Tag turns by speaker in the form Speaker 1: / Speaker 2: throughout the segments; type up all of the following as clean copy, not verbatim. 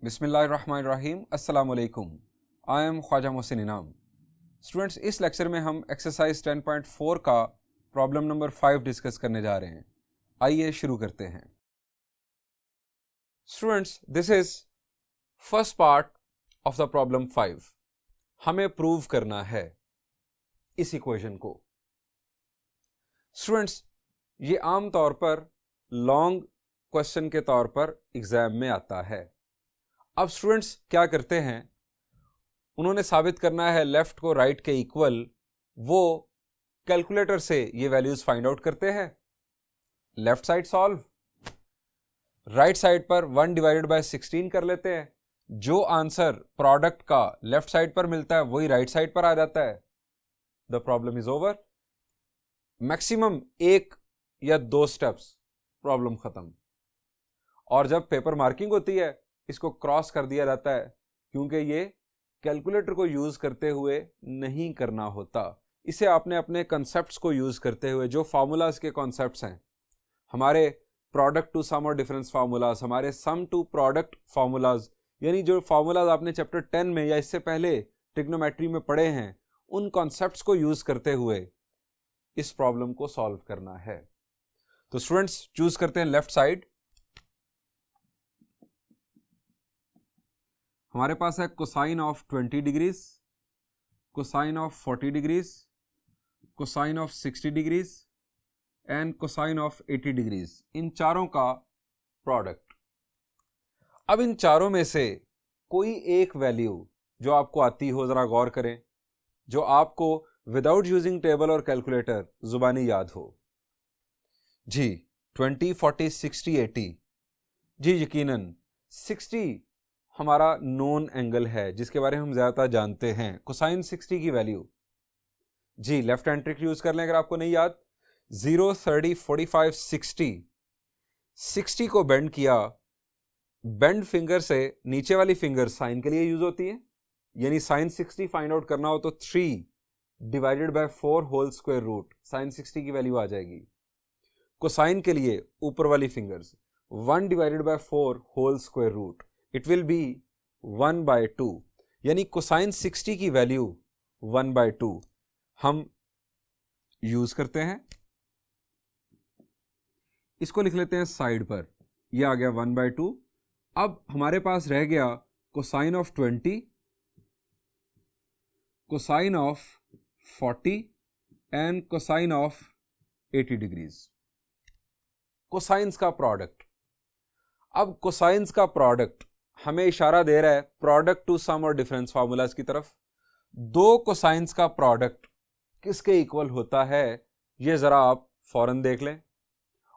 Speaker 1: बिस्मिल्लाहिर्रहमानिर्रहीम, अस्सलाम वालेकुम। आई एम ख्वाजा मोहसिन इनाम। स्टूडेंट्स, इस लेक्चर में हम एक्सरसाइज 10.4 का प्रॉब्लम नंबर 5 डिस्कस करने जा रहे हैं। आइए शुरू करते हैं। Students, this is first part of the problem 5। हमें प्रूव करना है इस इक्वेशन को। स्टूडेंट्स, ये आम तौर पर लॉन्ग क्वेश्चन के तौर पर एग्जाम में आता है। अब स्टूडेंट्स क्या करते हैं, उन्होंने साबित करना है लेफ्ट को राइट के इक्वल। वो कैलकुलेटर से ये वैल्यूज फाइंड आउट करते हैं। Left side solve, right side पर 1 डिवाइडेड बाय 16 कर लेते हैं। जो आंसर प्रोडक्ट का लेफ्ट साइड पर मिलता है वही राइट साइड पर आ जाता है। The problem is over. Maximum 1 या 2 स्टेप्स, प्रॉब्लम खत्म। और जब पेपर मार्किंग होती है इसको क्रॉस कर दिया जाता है, क्योंकि ये कैलकुलेटर को यूज करते हुए नहीं करना होता। इसे आपने अपने कॉन्सेप्ट्स को यूज करते हुए, जो फार्मूलाज के कॉन्सेप्ट्स हैं, हमारे प्रोडक्ट टू सम और डिफरेंस फार्मूलाज, हमारे सम टू प्रोडक्ट फार्मूलाज, यानी जो फार्मूलाज आपने चैप्टर 10 में या इससे पहले ट्रिग्नोमेट्री में पढ़े हैं, उन कॉन्सेप्ट्स को यूज करते हुए इस प्रॉब्लम को सॉल्व करना है। तो स्टूडेंट्स चूज करते हैं लेफ्ट साइड। हमारे पास है cosine of 20 degrees, cosine of 40 degrees, cosine of 60 degrees and cosine of 80 degrees. इन चारों का प्रोडक्ट। अब इन चारों में से कोई एक वैल्यू जो आपको आती हो, जरा गौर करें, जो आपको विदाउट यूजिंग टेबल और कैलकुलेटर जुबानी याद हो। जी 20, 40, 60, 80। जी यकीनन 60 हमारा नोन एंगल है जिसके बारे में हम ज्यादातर जानते हैं। कोसाइन 60 की वैल्यू, जी लेफ्ट हैंड ट्रिक यूज कर लें अगर आपको नहीं याद। 0, 30, 45, 60। 60 को बेंड किया, बेंड फिंगर से नीचे वाली फिंगर साइन के लिए यूज होती है, यानी साइन 60 फाइंड आउट करना हो तो 3 divided by 4 whole square root, sine 60 की वैल्यू आ जाएगी। कोसाइन के लिए ऊपर वाली fingers 1 divided by 4 whole square root, it will be 1/2, यानी कोसाइन 60 की वैल्यू 1/2 हम यूज करते हैं। इसको लिख लेते हैं साइड पर, यह आ गया 1/2। अब हमारे पास रह गया cosine of 20, cosine of 40 and cosine of 80 degrees. Cosines का प्रोडक्ट। अब कोसाइंस का प्रोडक्ट हमें इशारा दे रहा है प्रोडक्ट टू सम और डिफरेंस फार्मूलाज की तरफ। 2 कोसाइंस का प्रोडक्ट किसके इक्वल होता है, यह जरा आप फौरन देख लें।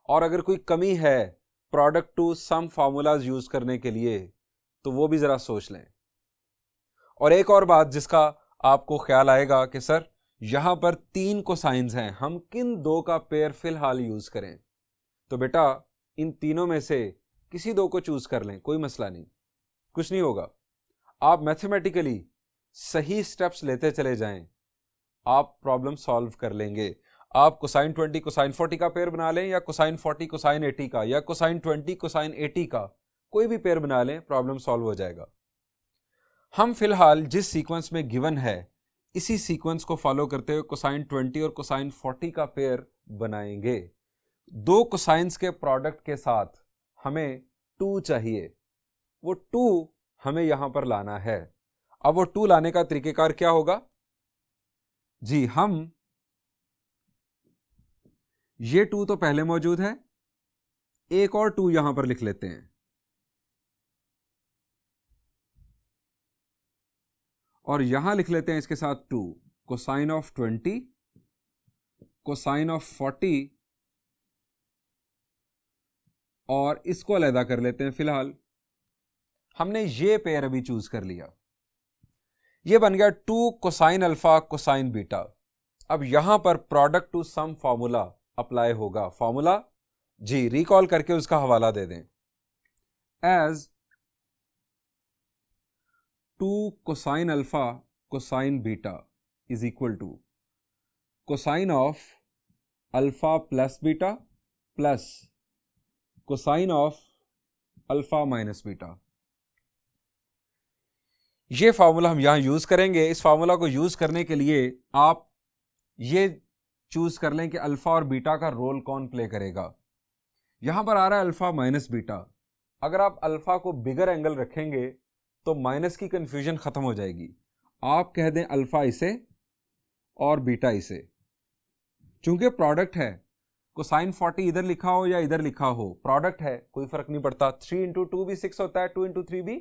Speaker 1: और अगर कोई कमी है product to sum formulas use करने के लिए तो वो भी जरा सोच लें। और एक और बात जिसका आपको ख्याल आएगा कि सर यहां पर 3 कोसाइंस हैं, हम किन 2 का पेयर फिलहाल यूज करें। तो बेटा इन तीनों में से किसी 2 को चूज कर लें, कोई मसला नहीं, कुछ नहीं होगा। आप मैथमेटिकली सही स्टेप्स लेते चले जाएं, आप प्रॉब्लम सॉल्व कर लेंगे। आप कोसाइन 20 कोसाइन 40 का पेयर बना लें, या कोसाइन 40 कोसाइन 80 का, या कोसाइन 20 कोसाइन 80 का, कोई भी पेयर बना लें, प्रॉब्लम सॉल्व हो जाएगा। हम फिलहाल जिस सीक्वेंस में गिवन है इसी सीक्वेंस को फॉलो करते हुए कोसाइन 20 और कोसाइन 40 का पेयर बनाएंगे। 2 कोसाइंस के प्रोडक्ट के साथ हमें 2 चाहिए, वो 2 हमें यहां पर लाना है। अब वो 2 लाने का तरीकेकार क्या होगा, जी हम ये 2 तो पहले मौजूद है, एक और 2 यहां पर लिख लेते हैं, और यहां लिख लेते हैं इसके साथ 2 कोसाइन ऑफ 20 कोसाइन ऑफ 40, और इसको अलग कर लेते हैं। फिलहाल हमने ये पेयर अभी चूज कर लिया, ये बन गया 2 कोसाइन अल्फा कोसाइन बीटा। अब यहां पर product to sum formula apply होगा। फॉर्मूला जी रिकॉल करके उसका हवाला दे दें। As 2 cosine alpha cosine beta is equal to cosine of alpha plus beta plus cosine of alpha minus beta. ये फार्मूला हम यहां यूज करेंगे। इस फार्मूला को यूज करने के लिए आप ये चूज कर लें कि अल्फा और बीटा का रोल कौन प्ले करेगा। यहां पर आ रहा है अल्फा माइनस बीटा। अगर आप अल्फा को बिगर एंगल रखेंगे तो माइनस की कंफ्यूजन खत्म हो जाएगी। आप कह दें अल्फा इसे और बीटा इसे। चूंकि प्रोडक्ट है, कोसाइन 40 इधर लिखा हो या इधर लिखा हो, प्रोडक्ट है, कोई फर्क नहीं पड़ता। 3 इंटू 2 भी 6 होता है, 2 इंटू 3 भी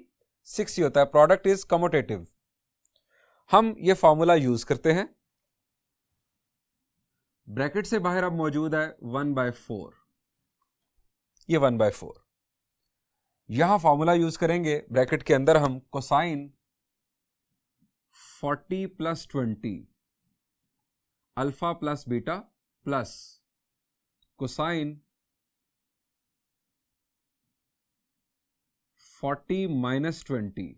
Speaker 1: 6 ही होता है। Product is commutative. हम ये फॉर्मूला यूज करते हैं। ब्रैकेट से बाहर अब मौजूद है 1/4। ये 1/4 यहां फॉर्मूला यूज करेंगे। ब्रैकेट के अंदर हम cosine 40 plus 20 alpha plus beta plus cosine 40 minus 20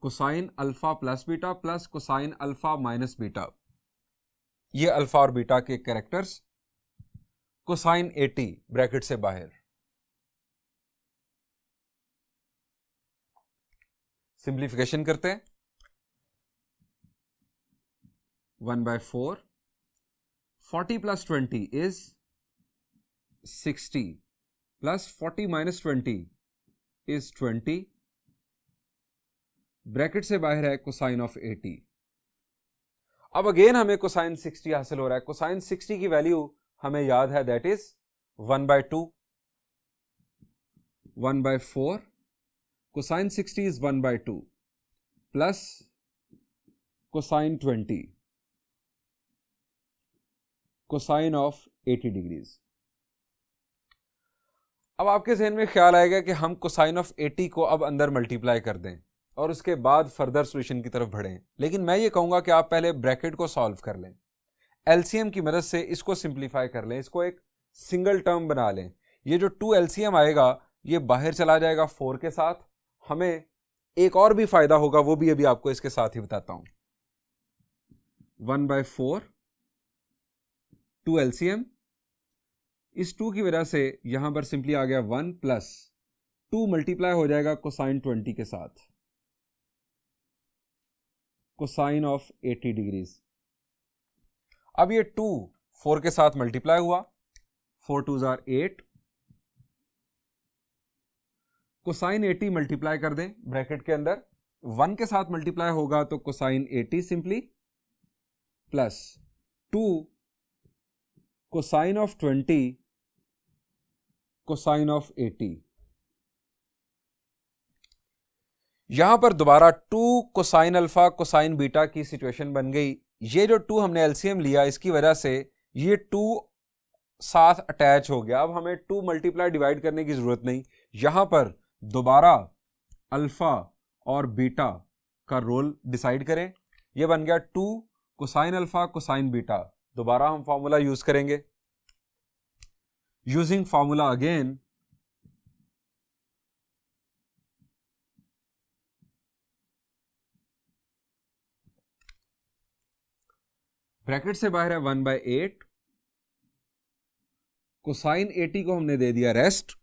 Speaker 1: cosine alpha plus beta plus cosine alpha minus beta. ये अल्फा और बीटा के कैरेक्टर्स। कोसाइन 80 ब्रैकेट से बाहर। सिंप्लीफिकेशन करते हैं। 1/4 40 plus 20 is 60 plus 40 minus 20 is 20। Bracket से बाहर है कोसाइन ऑफ 80। अब अगेन हमें कोसाइन 60 हासिल हो रहा है। कोसाइन 60 की वैल्यू हमें याद है, that is 1/2। 1/4 cosine 60 is 1/2 plus cosine 20 cosine of 80 degrees. अब आपके जहन में ख्याल आएगा कि हम कोसाइन ऑफ 80 को अब अंदर मल्टीप्लाई कर दें और उसके बाद फर्दर सॉल्यूशन की तरफ बढ़ें। लेकिन मैं ये कहूंगा कि आप पहले ब्रैकेट को सॉल्व कर लें, एलसीएम की मदद से इसको सिंप्लीफाई कर लें, इसको एक सिंगल टर्म बना लें। ये जो 2 एलसीएम आएगा ये बाहर चला जाएगा 4 के साथ। हमें एक और भी फायदा होगा, वो भी अभी आपको इसके साथ ही बताता हूं। 1/4 2 एलसीएम, इस 2 की वजह से यहां पर सिंपली आ गया 1 प्लस 2 मल्टीप्लाई हो जाएगा कोसाइन 20 के साथ, कोसाइन ऑफ 80 डिग्रीज। अब ये 2 4 के साथ मल्टीप्लाई हुआ, 4 2s are 8। कोसाइन 80 मल्टीप्लाई कर दें ब्रैकेट के अंदर, 1 के साथ मल्टीप्लाई होगा तो cosine 80 simply plus 2 cosine of 20 cosine of 80। यहां पर दोबारा 2 कोसाइन अल्फा कोसाइन बीटा की सिचुएशन बन गई। ये जो 2 हमने एलसीएम लिया इसकी वजह से ये 2 साथ अटैच हो गया। अब हमें 2 मल्टीप्लाई डिवाइड करने की जरूरत नहीं। यहां पर दोबारा अल्फा और बीटा का रोल डिसाइड करें। ये बन गया 2 कोसाइन अल्फा कोसाइन बीटा। दोबारा हम फॉर्मूला यूज करेंगे। यूजिंग फॉर्मूला अगेन, ब्रैकेट से बाहर है 1/8। कोसाइन 80 को हमने दे दिया रेस्ट,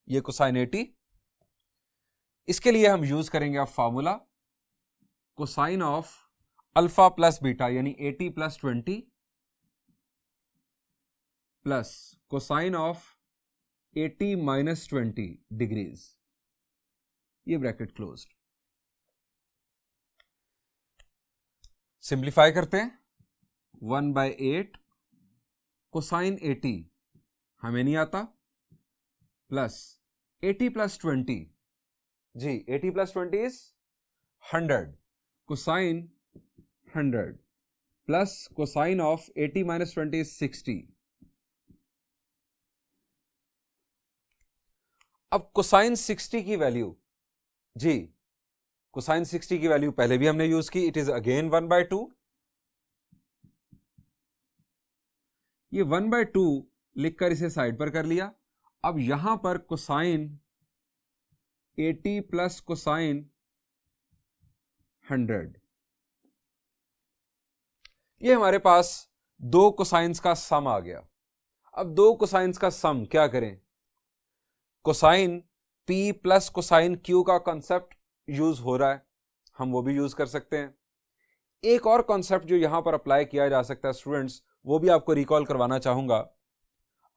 Speaker 1: ये कोसाइन 80। इसके लिए हम यूज करेंगे अब formula cosine of alpha plus beta यानी 80 plus 20 plus cosine of 80 minus 20 degrees. ये ब्रैकेट क्लोज्ड। सिंप्लीफाई करते हैं। 1/8 कोसाइन 80 हमें नहीं आता, प्लस 80 प्लस 20 जी 80 plus 20 is 100 cosine 100 plus cosine of 80 minus 20 is 60। अब कोसाइन 60 की वैल्यू जी, कोसाइन 60 की वैल्यू पहले भी हमने यूज की, इट इज अगेन 1/2। ये 1/2 लिखकर इसे साइड पर कर लिया। अब यहां पर कोसाइन 80 प्लस कोसाइन 100, ये हमारे पास 2 कोसाइंस का सम आ गया। अब 2 कोसाइंस का सम क्या करें? Cosine P plus cosine Q का कॉन्सेप्ट यूज हो रहा है, हम वो भी यूज कर सकते हैं। एक और कॉन्सेप्ट जो यहां पर अप्लाई किया जा सकता है स्टूडेंट्स, वो भी आपको रिकॉल करवाना चाहूंगा।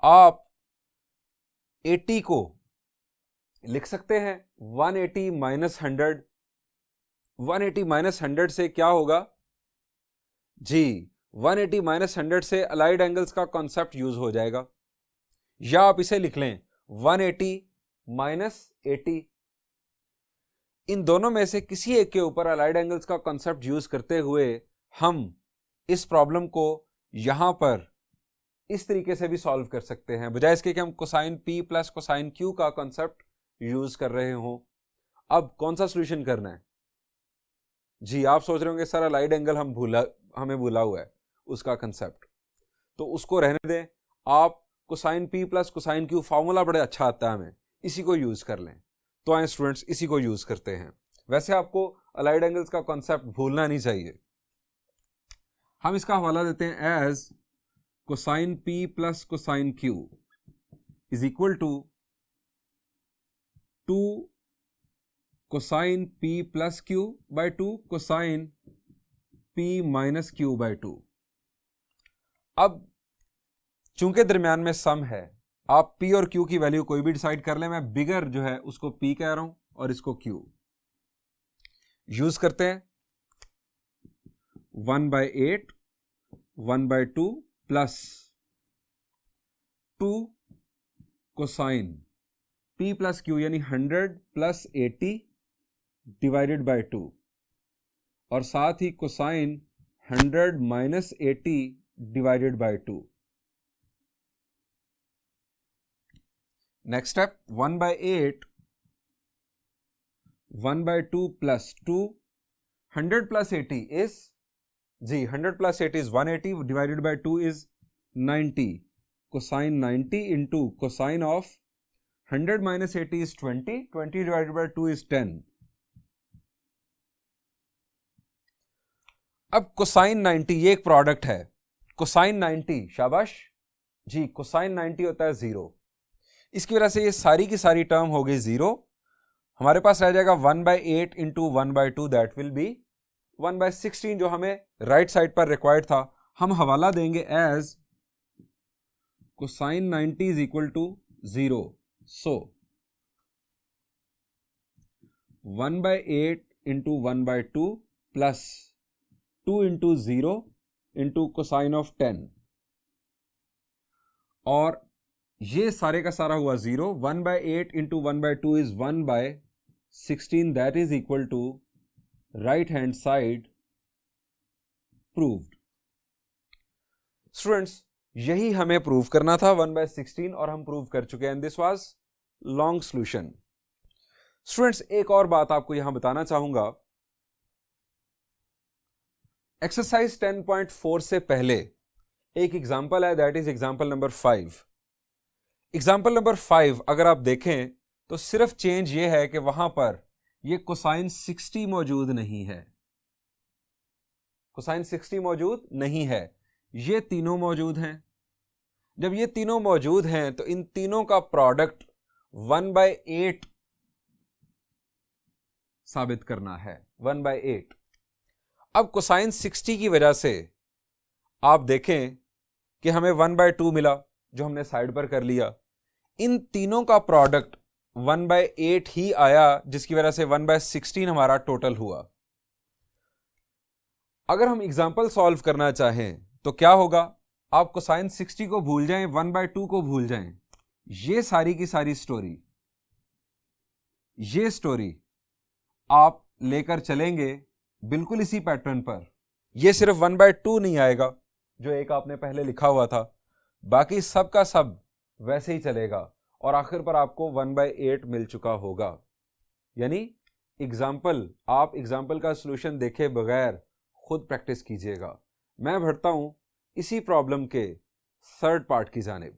Speaker 1: आप 80 को लिख सकते हैं 180 माइनस 100। 180 माइनस 100 से क्या होगा जी, 180 माइनस 100 से अलाइड एंगल्स का कॉन्सेप्ट यूज हो जाएगा। या आप इसे लिख लें 180 माइनस 80। इन दोनों में से किसी एक के ऊपर अलाइड एंगल्स का कॉन्सेप्ट यूज करते हुए हम इस प्रॉब्लम को यहां पर इस तरीके से भी सॉल्व कर सकते हैं, बजाय इसके कि हम cosine P plus cosine Q का कॉन्सेप्ट यूज कर रहे हो। अब कौन सा सॉल्यूशन करना है जी, आप सोच रहे होंगे सर अलाइड एंगल हमें भूला हुआ है उसका कंसेप्ट, तो उसको रहने दें। आप cosine P plus cosine Q formula बड़ा अच्छा आता है हमें, इसी को यूज कर लें। तो आए स्टूडेंट्स, इसी को यूज करते हैं। वैसे आपको अलाइड एंगल्स का कॉन्सेप्ट भूलना नहीं चाहिए। हम इसका हवाला देते हैं as cosine P plus cosine Q is equal to 2 cosine P plus Q by 2 cosine P minus Q by 2। अब चूंकि दरमियान में सम है, आप P और Q की वैल्यू कोई भी डिसाइड कर लें। मैं बिगर जो है उसको P कह रहा हूं और इसको Q। यूज करते हैं 1/8 1/2 plus 2 cosine P plus Q यानी 100 प्लस 80 डिवाइडेड बाय 2, और साथ ही cosine 100 minus 80 divided by 2। Next step 1/8 1/2 plus 2, 100 plus 80 is जी 100 plus 80 is 180 divided by 2 is 90। Cosine 90 into cosine of 100 minus 80 is 20, 20 divided by 2 is 10। अब cosine 90 ये एक product है। Cosine 90 शाबाश जी, कोसाइन 90 होता है 0। इसकी वजह से ये सारी की सारी टर्म हो गई 0। हमारे पास रह जाएगा 1/8 इंटू 1/2, दैट विल बी 1/16 जो हमें राइट साइड पर रिक्वायर्ड था। हम हवाला देंगे as cosine 90 is equal to 0। So 1/8 into 1/2 plus 2 into 0 into cosine of 10, और ये सारे का सारा हुआ 0। 1/8 into 1/2 is 1/16, that is equal to right hand side proved. Students, यही हमें प्रूव करना था 1/16, और हम प्रूव कर चुके हैं। This was long solution. Students, एक और बात आपको यहां बताना चाहूंगा। एक्सरसाइज 10.4 से पहले एक एग्जाम्पल है, that is example number 5। Example number 5 अगर आप देखें तो सिर्फ चेंज ये है कि वहां पर ये कोसाइन 60 मौजूद नहीं है। कोसाइन 60 मौजूद नहीं है, ये तीनों मौजूद हैं। जब ये तीनों मौजूद हैं तो इन तीनों का प्रोडक्ट 1/8 साबित करना है। 1/8। अब कोसाइन 60 की वजह से आप देखें कि हमें 1/2 मिला, जो हमने साइड पर कर लिया। इन तीनों का प्रोडक्ट 1/8 ही आया, जिसकी वजह से 1/16 हमारा टोटल हुआ। अगर हम एग्जाम्पल सॉल्व करना चाहें तो क्या होगा? आप कोसाइन 60 को भूल जाएं, 1/2 को भूल जाएं। ये सारी की सारी स्टोरी, ये स्टोरी आप लेकर चलेंगे बिल्कुल इसी पैटर्न पर। ये सिर्फ 1/2 नहीं आएगा जो एक आपने पहले लिखा हुआ था, बाकी सब का सब वैसे ही चलेगा, और आखिर पर आपको 1/8 मिल चुका होगा। यानी आप एग्जाम्पल का सॉल्यूशन देखे बगैर खुद प्रैक्टिस कीजिएगा। मैं बढ़ता हूं इसी प्रॉब्लम के थर्ड पार्ट की जानिब।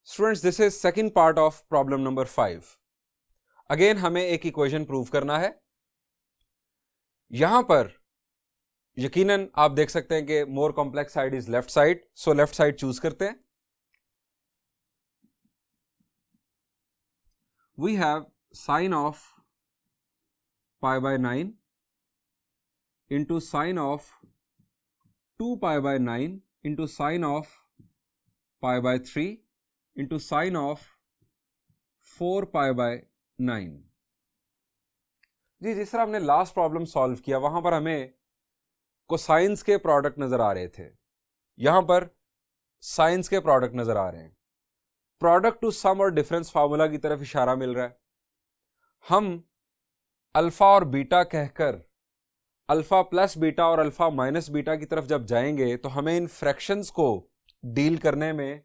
Speaker 1: Students, this is second part of problem number 5। Again हमें एक इक्वेशन प्रूव करना है। यहां पर यकीनन आप देख सकते हैं कि more complex side is left side, so left side choose करते हैं। We have sine of pi by 9 into sine of 2 pi by 9 into sine of pi by 3 into sine of 4 pi by 9। जी, जिस तरह हमने last problem solve किया वहां पर हमें कोसाइंस के प्रोडक्ट नजर आ रहे थे, यहां पर साइंस के प्रोडक्ट नजर आ रहे हैं। प्रोडक्ट टू सम और डिफरेंस फार्मूला की तरफ इशारा मिल रहा है। हम अल्फा और बीटा कहकर अल्फा प्लस बीटा और अल्फा माइनस बीटा की तरफ जब जाएंगे तो हमें इन फ्रैक्शंस को डील करने में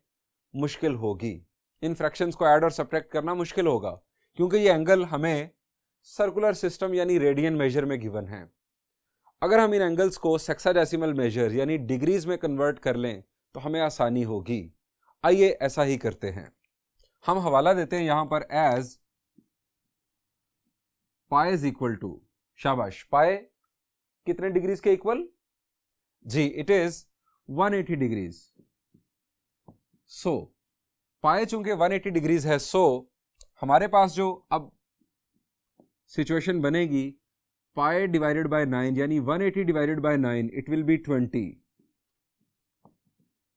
Speaker 1: मुश्किल होगी। इन फ्रैक्शंस को ऐड और सब्ट्रैक्ट करना मुश्किल होगा, क्योंकि ये एंगल हमें सर्कुलर सिस्टम यानी रेडियन मेजर में गिवन है। अगर हम इन एंगल्स को सेक्साडेसिमल मेजर यानी डिग्रीज में कन्वर्ट कर लें तो हमें आसानी होगी। आइए ऐसा ही करते हैं। हम हवाला देते हैं यहां पर as pi is equal to, शाबाश, पाई कितने डिग्रीज के इक्वल? जी, it is 180 degrees. So pi चूंकि 180 डिग्रीज है, सो हमारे पास जो अब सिचुएशन बनेगी, पाई डिवाइडेड बाय 9 यानी 180 divided bye 9 it will B 20।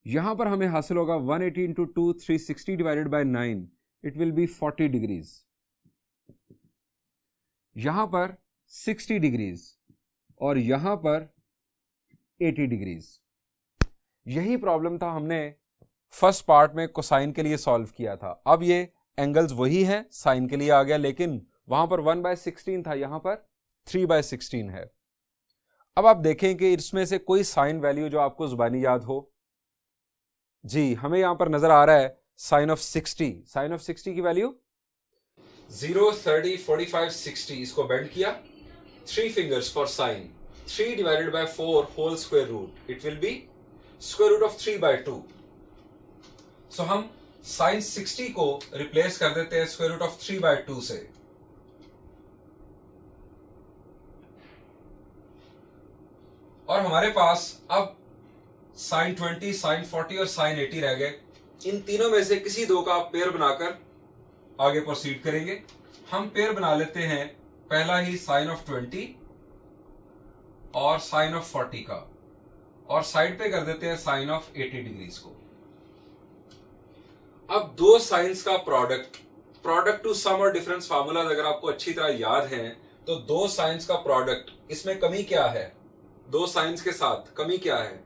Speaker 1: यहां पर हमें हासिल होगा 180 into 2 360 divided by 9 it will B 40 degrees. यहां पर 60 डिग्रीज और यहां पर 80 डिग्रीज। यही प्रॉब्लम था हमने फर्स्ट पार्ट में कोसाइन के लिए सॉल्व किया था। अब ये एंगल्स वही है, साइन के लिए आ गया, लेकिन वहां पर 1/16 था, यहां पर 3/16 है। अब आप देखें कि इसमें से कोई साइन वैल्यू जो आपको जुबानी याद हो। जी, हमें यहां पर नजर आ रहा है साइन ऑफ 60। साइन ऑफ 60 की वैल्यू 0, 30, 45, 60। इसको बेंड किया, 3 fingers for sine. 3 divided by 4 whole square root, it will be square root of 3/2। So हम साइन 60 को रिप्लेस कर देते हैं स्क्वायर रूट ऑफ 3/2 से। और हमारे पास अब साइन 20, साइन 40 और साइन 80 रह गए। इन तीनों में से किसी दो का आप पेयर बनाकर आगे प्रोसीड करेंगे। हम पेयर बना लेते हैं पहला ही साइन ऑफ 20 और साइन ऑफ 40 का, और साइड पे कर देते हैं साइन ऑफ 80 डिग्रीज को। अब दो साइंस का प्रोडक्ट टू सम और डिफरेंस फार्मूला अगर आपको अच्छी तरह याद है तो दो साइंस का प्रोडक्ट, इसमें कमी क्या है? दो साइंस के साथ कमी क्या है?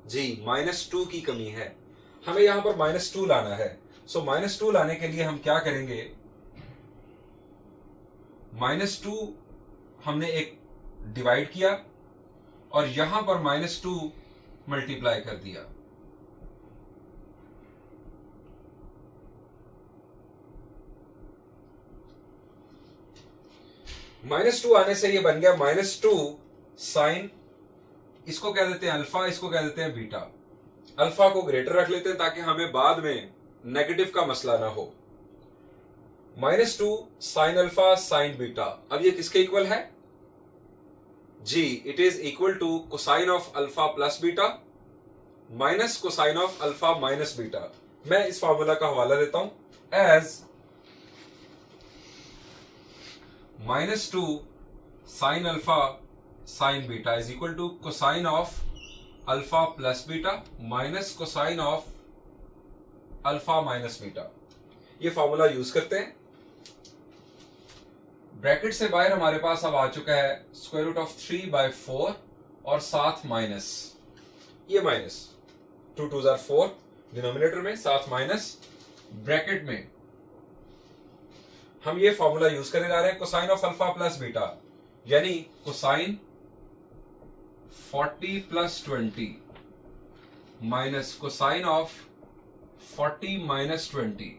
Speaker 1: जी, -2 की कमी है। हमें यहां पर -2 लाना है। सो -2 लाने के लिए हम क्या करेंगे? -2 हमने एक डिवाइड किया और यहां पर -2 मल्टीप्लाई कर दिया। -2 आने से ये बन गया -2 साइन, इसको कह देते हैं अल्फा, इसको कह देते हैं बीटा। अल्फा को ग्रेटर रख लेते हैं ताकि हमें बाद में नेगेटिव का मसला ना हो। -2 साइन अल्फा साइन बीटा। अब ये किसके इक्वल है? जी, it is equal to cosine of alpha plus beta minus cosine of alpha minus beta. मैं इस फार्मूला का हवाला देता हूं as -2 sine alpha sine beta is equal to cosine of alpha plus beta minus cosine of alpha minus beta. ये formula use करते हैं। Bracket से बाहर हमारे पास अब आ चुका है स्क्वायर रूट ऑफ 3/4 और साथ माइनस, ये माइनस 2 2s are 4 डिनोमिनेटर में, साथ माइनस ब्रैकेट में हम ये फॉर्मूला यूज करने जा रहे हैं cosine of alpha plus beta, यानी cosine 40 + 20 minus cosine of 40 - 20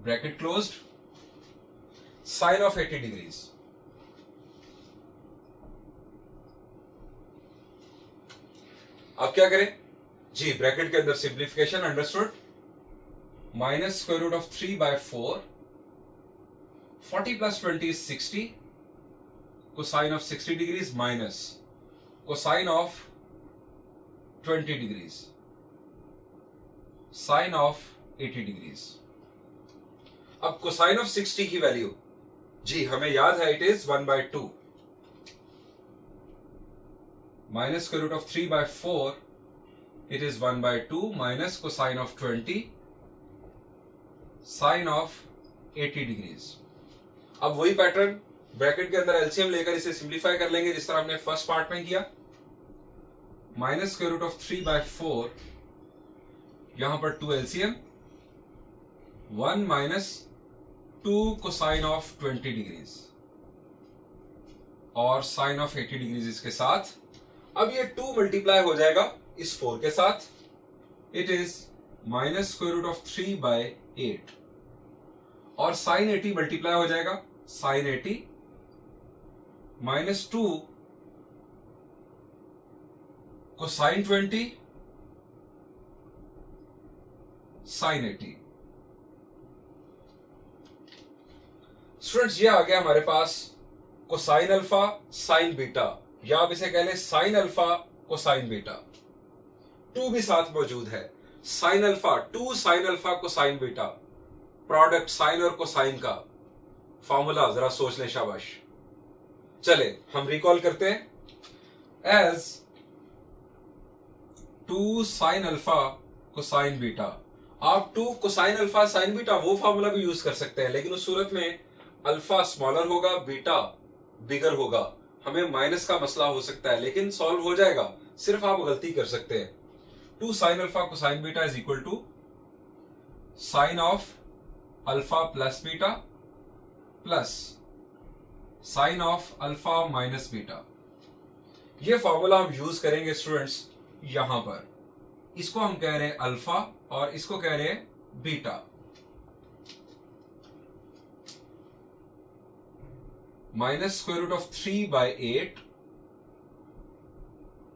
Speaker 1: bracket closed, sine of 80 degrees. अब क्या करें जी? ब्रैकेट के अंदर simplification understood, minus square root of 3/4, 40 + 20 is 60, cosine of 60 degrees minus cosine of 20 degrees, sine of 80 degrees. अब cosine of 60 की value, जी हमें याद है, it is 1/2 minus square root of 3/4, it is 1/2 minus cosine of 20 sine of 80 degrees. अब वही pattern, bracket के अंदर एलसीएम लेकर इसे सिंप्लीफाई कर लेंगे जिस तरह हमने फर्स्ट पार्ट में किया। माइनस स्क्वायर रूट ऑफ 3/4, यहां पर 2 LCM, 1 minus 2 cosine of 20 degrees और साइन ऑफ 80 डिग्रीज इसके साथ। अब ये 2 मल्टीप्लाई हो जाएगा इस 4 के साथ, it is minus square root of 3/8 और साइन 80 मल्टीप्लाई हो जाएगा, sine 80 minus 2 cosine 20 sine 80। Students ये आ गया हमारे पास कोसाइन अल्फा साइन बीटा, या आप इसे कह लें साइन अल्फा कोसाइन बीटा। 2 भी साथ मौजूद है, sine alpha 2 sine alpha cosine beta, product sine और कोसाइन का फॉर्मूला जरा सोच लें, शाबाश। चले हम रिकॉल करते हैं, as 2 sine alpha cosine beta. आप 2 कोसाइन अल्फा साइन बीटा वो फॉर्मूला भी यूज कर सकते हैं, लेकिन उस सूरत में अल्फा स्मॉलर होगा, बीटा बिगर होगा। हमें माइनस का मसला हो सकता है, लेकिन सॉल्व हो जाएगा, सिर्फ आप गलती कर सकते हैं। 2 sine alpha cosine beta is equal to sine of alpha plus beta plus sine of alpha minus beta. ये फॉर्मूला हम यूज करेंगे स्टूडेंट्स यहां पर। इसको हम कह रहे हैं अल्फा और इसको कह रहे हैं beta. Minus square root of 3/8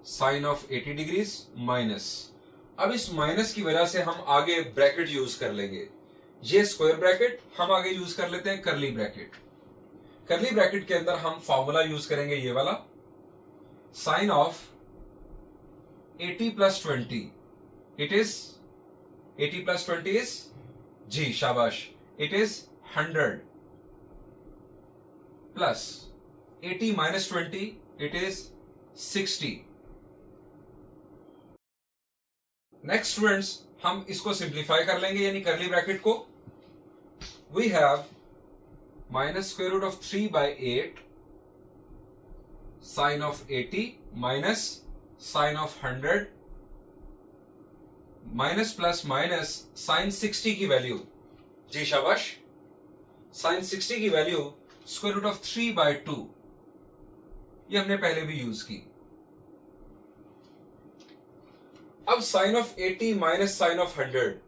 Speaker 1: sine of 80 degrees minus. अब इस माइनस की वजह से हम आगे ब्रैकेट यूज कर लेंगे। ये स्क्वायर ब्रैकेट हम आगे यूज कर लेते हैं करली ब्रैकेट। करली ब्रैकेट के अंदर हम फॉर्मूला यूज करेंगे ये वाला, sine of 80 plus 20, it is 80 plus 20 is, जी शाबाश, it is 100 plus 80 minus 20, it is 60। Next students हम इसको सिंप्लीफाई कर लेंगे, यानी करली ब्रैकेट को। We have minus square root of 3/8 sine of 80 minus sine of 100 minus plus minus sine 60 की value, जी शाबाश, साइन 60 की वैल्यू स्क्वायर रूट ऑफ 3/2, ये हमने पहले भी यूज की। अब sine of 80 minus sine of 100,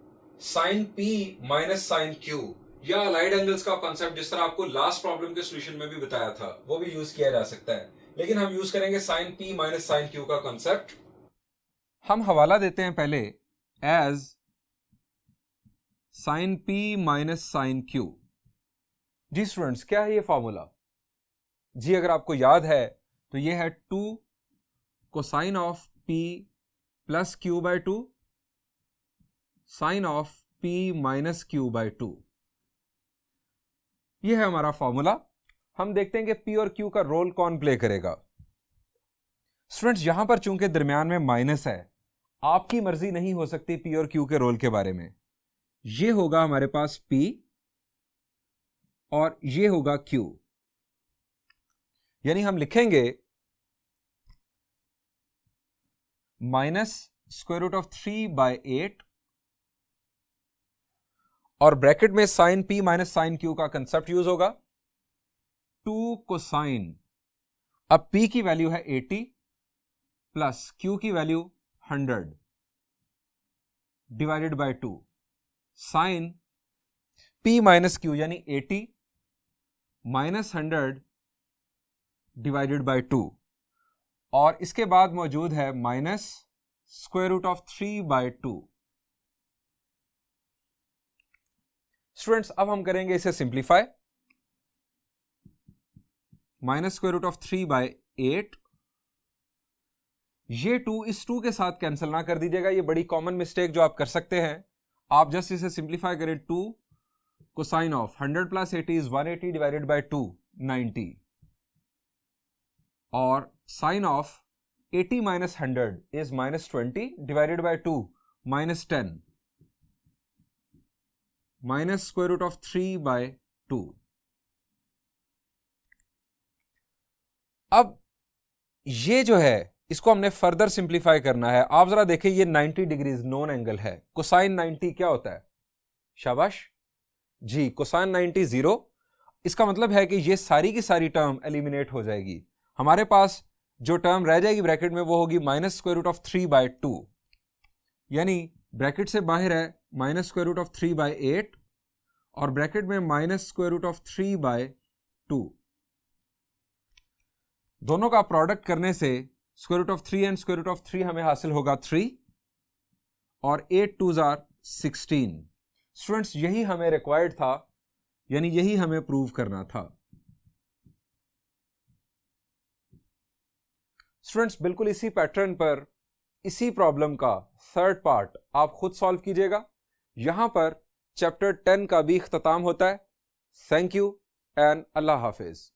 Speaker 1: sine P minus sine Q, या अलाइड एंगल्स का कॉन्सेप्ट जिस तरह आपको लास्ट प्रॉब्लम के सॉल्यूशन में भी बताया था, वो भी यूज किया जा सकता है, लेकिन हम यूज करेंगे sine P minus sine Q का कॉन्सेप्ट। हम हवाला देते हैं पहले as sine P minus sine Q। जी स्टूडेंट्स क्या है ये फॉर्मूला? जी अगर आपको याद है तो ये है 2 cosine of P plus Q/2 sine of P minus Q/2। ये है हमारा फॉर्मूला। हम देखते हैं कि P और Q का रोल कौन प्ले करेगा। स्टूडेंट्स यहां पर चूंकि दरमियान में माइनस है, आपकी मर्जी नहीं हो सकती P और Q के रोल के बारे में। ये होगा हमारे पास P और ये होगा Q, यानी हम लिखेंगे माइनस स्क्वायर रूट ऑफ 3/8 और ब्रैकेट में sine P minus sine Q का कंसेप्ट यूज होगा, 2 कोसाइन, अब P की वैल्यू है 80 प्लस Q की value 100 divided by 2 sine P minus Q यानी 80 माइनस 100 डिवाइडेड बाय 2, और इसके बाद मौजूद है minus square root of 3/2। Students अब हम करेंगे इसे simplify. Minus square root of 3/8 ये 2 इस 2 के साथ कैंसिल ना कर दीजिएगा, ये बड़ी कॉमन मिस्टेक जो आप कर सकते हैं। आप जस्ट इसे सिंप्लीफाई करें, 2 cosine of 100 plus 80 is 180 divided by 2, 90, और sine of 80 minus 100 is minus 20 divided by 2, minus 10, minus square root of 3 by 2। अब ये जो है इसको हमने फर्दर सिंप्लीफाई करना है। आप जरा देखें, ये 90 डिग्रीज नॉन एंगल है। कोसाइन 90 क्या होता है? शाबाश जी, कोसाइन 90 0। इसका मतलब है कि ये सारी की सारी टर्म एलिमिनेट हो जाएगी। हमारे पास जो टर्म रह जाएगी ब्रैकेट में वो होगी minus square root of 3 by 2, यानी ब्रैकेट से बाहर है minus square root of 3 by 8 और ब्रैकेट में minus square root of 3 by 2। दोनों का प्रोडक्ट करने से square root of 3 and square root of 3 हमें हासिल होगा 3 और 8 2s आर 16। स्टूडेंट्स यही हमें रिक्वायर्ड था, यानी यही हमें प्रूव करना था। स्टूडेंट्स बिल्कुल इसी पैटर्न पर इसी प्रॉब्लम का थर्ड पार्ट आप खुद सॉल्व कीजिएगा। यहां पर चैप्टर 10 का भी इख्तिताम होता है। Thank you and Allah Hafiz.